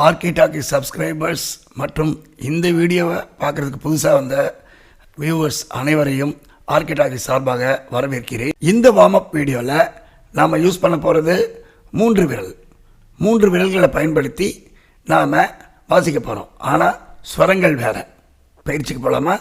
RK talkies subscribers மற்றும் இந்த வீடியோவை பார்க்குறதுக்கு புதுசாக வந்த வியூவர்ஸ் அனைவரையும் ஆர்கே டாக்கீஸ் சார்பாக வரவேற்கிறேன். இந்த வார்ம் அப் வீடியோவில் நாம் யூஸ் பண்ண போகிறது 3 விரல். 3 விரல்களை பயன்படுத்தி நாம் வாசிக்க போகிறோம். ஆனால் ஸ்வரங்கள் வேறு. பயிற்சிக்கு போகலாமா?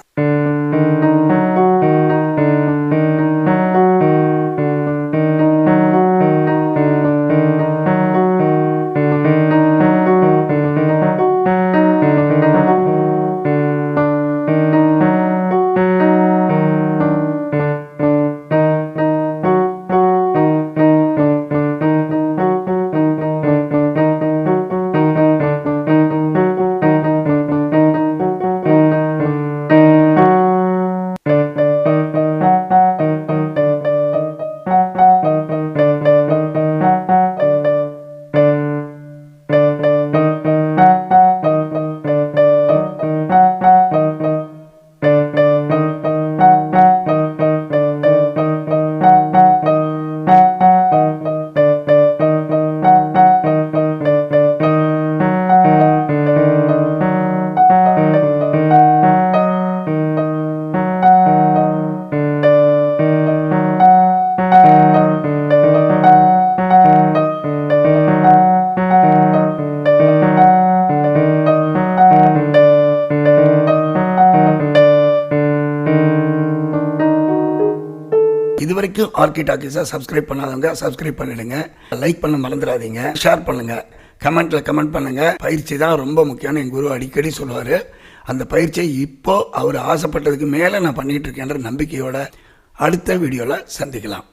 இதுவரைக்கும் ஆர்கே டாக்கீஸை சப்ஸ்கிரைப் பண்ணாதவங்க சப்ஸ்கிரைப் பண்ணிடுங்க. லைக் பண்ண மறந்துடாதீங்க. ஷேர் பண்ணுங்க. கமெண்ட்ல கமெண்ட் பண்ணுங்க. பயிற்சி தான் ரொம்ப முக்கியம்னு என் குரு அடிக்கடி சொல்லுவார். அந்த பயிற்சியை இப்போ அவர் ஆசைப்பட்டதுக்கு மேலே நான் பண்ணிட்டு இருக்கேன்ற நம்பிக்கையோட அடுத்த வீடியோவில் சந்திக்கலாம்.